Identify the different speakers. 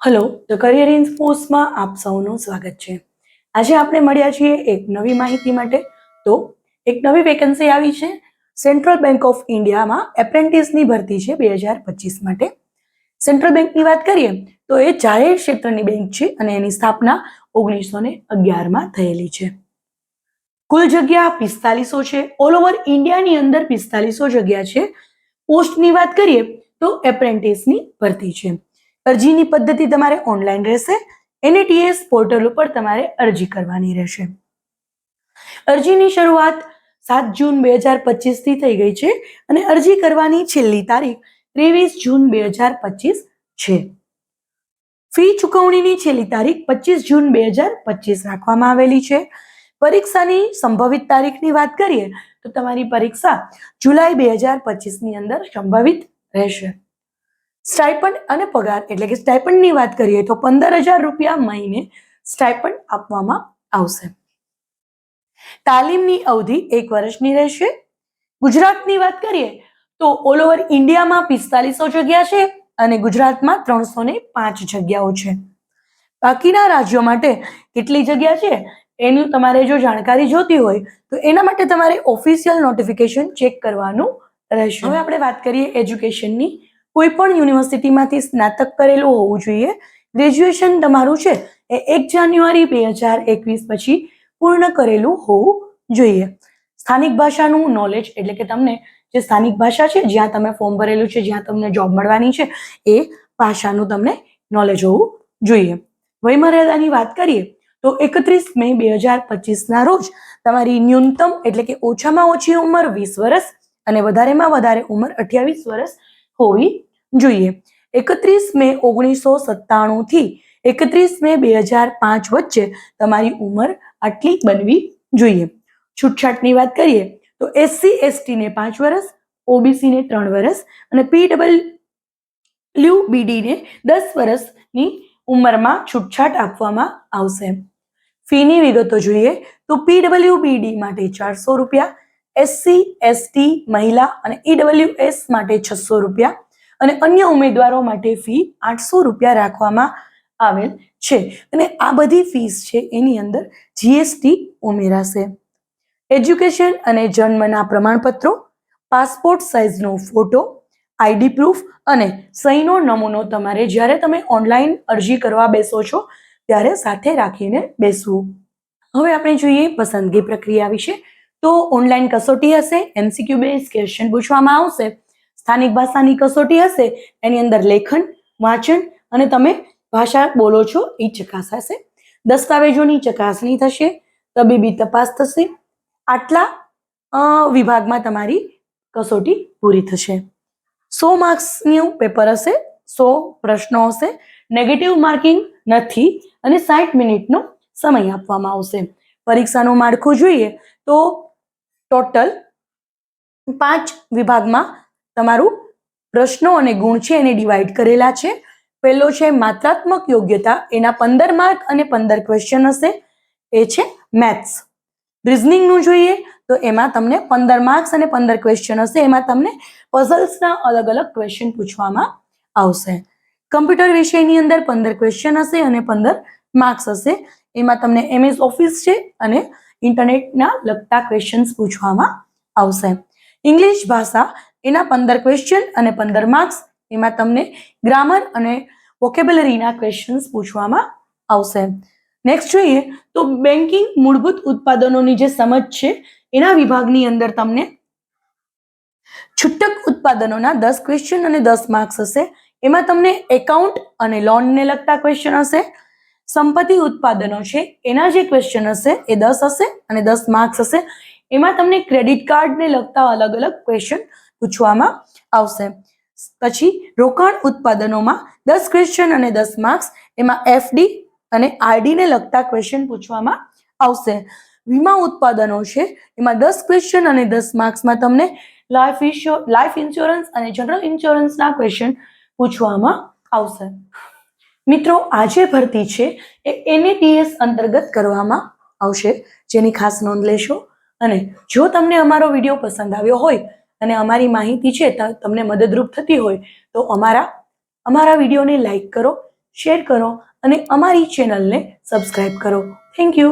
Speaker 1: Hello the career in sports में आप સૌનું સ્વાગત છે। આજે આપણે મળ્યા છીએ એક નવી માહિતી માટે। તો એક નવી વેકેન્સી આવી છે સેન્ટ્રલ બેંક ઓફ ઇન્ડિયામાં એપ્રેન્ટિસની ભરતી છે 2025 માટે। સેન્ટ્રલ બેંકની વાત કરીએ તો એ જાહેર ક્ષેત્રની બેંક છે અને એની સ્થાપના 1911માં થયેલી છે। કુલ જગ્યા 4500 છે। ઓલ ઓવર ઇન્ડિયાની અંદર 4500 જગ્યા છે। પોસ્ટની વાત કરીએ તો એપ્રેન્ટિસની ભરતી છે। અરજીની પદ્ધતિ તમારે ઓનલાઈન રહેશે। NATS પોર્ટલ ઉપર તમારે અરજી કરવાની રહેશે। અરજીની શરૂઆત 7 જૂન 2025 થી થઈ ગઈ છે અને અરજી કરવાની છેલ્લી તારીખ 23 જૂન 2025 છે। ફી ચૂકવણીની છેલ્લી તારીખ 25 જૂન 2025 રાખવામાં આવેલી છે। પરીક્ષાની સંભવિત તારીખની વાત કરીએ તો તમારી પરીક્ષા જુલાઈ 2025 ની અંદર સંભવિત રહેશે। સ્ટાઇપન્ડ અને પગાર એટલે કે સ્ટાઇપન્ડની વાત કરીએ તો 15,000 રૂપિયા મહિને સ્ટાઇપન્ડ આપવામાં આવશે। તાલીમની અવધિ 1 વર્ષની રહેશે। ગુજરાતની વાત કરીએ તો ઓલ ઓવર ઇન્ડિયામાં 4500 જગ્યા છે અને ગુજરાતમાં 305 જગ્યાઓ છે। બાકીના રાજ્યો માટે કેટલી જગ્યા છે એનું તમારે જો જાણકારી જોતી હોય તો એના માટે તમારે ઓફિશિયલ નોટિફિકેશન ચેક કરવાનું રહેશે। હવે આપણે વાત કરીએ એજ્યુકેશનની। કોઈ પણ યુનિવર્સિટીમાંથી સ્નાતક કરેલું હોવું જોઈએ। ગ્રેજ્યુએશન તમારું છે એ 1 જાન્યુઆરી 2021 પછી પૂર્ણ કરેલું હોવું જોઈએ। સ્થાનિક ભાષાનું નોલેજ એટલે કે તમને જે સ્થાનિક ભાષા છે જ્યાં તમે ફોર્મ ભરેલું છે જ્યાં તમને જોબ મળવાની છે એ ભાષાનું તમને નોલેજ હોવું જોઈએ। વયમર્યાદાની વાત કરીએ તો 31 મે 2025 રોજ તમારી ન્યૂનતમ એટલે કે ઓછામાં ઓછી ઉંમર 20 વર્ષ અને વધારેમાં વધારે ઉંમર 28 વર્ષ હોવી જોઈએ। 31 મે 1997 થી 31 મે 2005 વચ્ચે તમારી ઉંમર આટલી બનવી જોઈએ। છૂટછાટની વાત કરીએ તો SC ST ને 5 વર્ષ, OBC ને 3 વર્ષ અને PWBD ને 10 વર્ષની ઉંમરમાં છૂટછાટ આપવામાં આવશે। ફીની વિગતો જોઈએ તો PWBD માટે 400 રૂપિયા, SC ST મહિલા અને EWS માટે 600 રૂપિયા અને અન્ય ઉમેદવારો માટે ફી 800 રૂપિયા રાખવામાં આવેલ છે અને આ બધી ફીસ છે એની અંદર GST ઉમેરાશે। એજ્યુકેશન અને જન્મના પ્રમાણપત્રો, પાસપોર્ટ સાઇઝનો ફોટો, ID પ્રૂફ અને સહીનો નમૂનો તમારે જ્યારે તમે ઓનલાઈન અરજી કરવા બેસો છો ત્યારે સાથે રાખીને બેસવું। હવે આપણે જોઈએ પસંદગી પ્રક્રિયા વિશે। તો ઓનલાઈન કસોટી હશે, MCQ બેઝ ક્વેશ્ચન પૂછવામાં આવશે। સ્થાનિક ભાષાની કસોટી હશે, એની અંદર લેખન, વાંચન અને તમે ભાષા બોલો છો એ ચકાસાશે। દસ્તાવેજોની ચકાસણી થશે, તબીબી તપાસ થશે। આટલા વિભાગમાં તમારી કસોટી પૂરી થશે। 100 માર્ક્સનું પેપર હશે, 100 પ્રશ્નો હશે, નેગેટિવ માર્કિંગ નથી અને 60 મિનિટનો સમય આપવામાં આવશે। પરીક્ષાનું માળખું જોઈએ તો ટોટલ 5 વિભાગમાં તમારું પ્રશ્નો અને ગુણ છે એને ડિવાઈડ કરેલા છે। પહેલો છે માત્રાત્મક યોગ્યતા, એના 15 માર્ક અને 15 ક્વેશ્ચન હશે, એ છે મેથ્સ। રિઝનિંગનું જોઈએ તો એમાં તમને 15 માર્ક્સ અને 15 ક્વેશ્ચન હશે, એમાં તમને પઝલ્સના અલગ અલગ ક્વેશ્ચન પૂછવામાં આવશે। કમ્પ્યુટર વિષયની અંદર 15 ક્વેશ્ચન હશે અને 15 માર્ક્સ હશે, એમાં તમને MS ઓફિસ છે અને ઇન્ટરનેટના લગતા ક્વેશ્ચન્સ પૂછવામાં આવશે। ઇંગ્લિશ ભાષા એના 15 ક્વેશ્ચન અને 15 માર્ક્સ, એમાં તમને ગ્રામર અને વોકેબ્યુલરીના ક્વેશ્ચન્સ પૂછવામાં આવશે। નેક્સ્ટ જોઈએ તો બેન્કિંગ મૂળભૂત ઉત્પાદનોની જે સમજ છે એના વિભાગની અંદર તમને છૂટક ઉત્પાદનોના 10 ક્વેશ્ચન અને 10 માર્ક્સ હશે, એમાં તમને એકાઉન્ટ અને લોનને લગતા ક્વેશ્ચન હશે। સંપત્તિ ઉત્પાદનો છે એના જે ક્વેશ્ચન હશે એ 10 હશે અને 10 માર્ક્સ હશે, એમાં તમને ક્રેડિટ કાર્ડને લગતા અલગ અલગ ક્વેશ્ચન પૂછવામાં આવશે। પછી રોકાણ ઉત્પાદનોમાં 10 ક્વેશ્ચન અને 10 માર્ક્સ, એમાં FD અને RD ને લગતા ક્વેશ્ચન પૂછવામાં આવશે। વીમા ઉત્પાદનો છે એમાં 10 ક્વેશ્ચન અને 10 માર્ક્સમાં તમને લાઈફ ઇન્સ્યોરન્સ અને જનરલ ઇન્સ્યોરન્સના ક્વેશ્ચન પૂછવામાં આવશે। મિત્રો આ જે ભરતી છે એ NATS અંતર્ગત કરવામાં આવશે, જેની ખાસ નોંધ લેશો। અને જો તમને અમારો વિડીયો પસંદ આવ્યો હોય અને અમારી માહિતી છે તમને મદદરૂપ થતી હોય તો અમારા વિડીયોને લાઈક કરો, શેર કરો અને અમારી ચેનલને સબસ્ક્રાઇબ કરો. Thank you.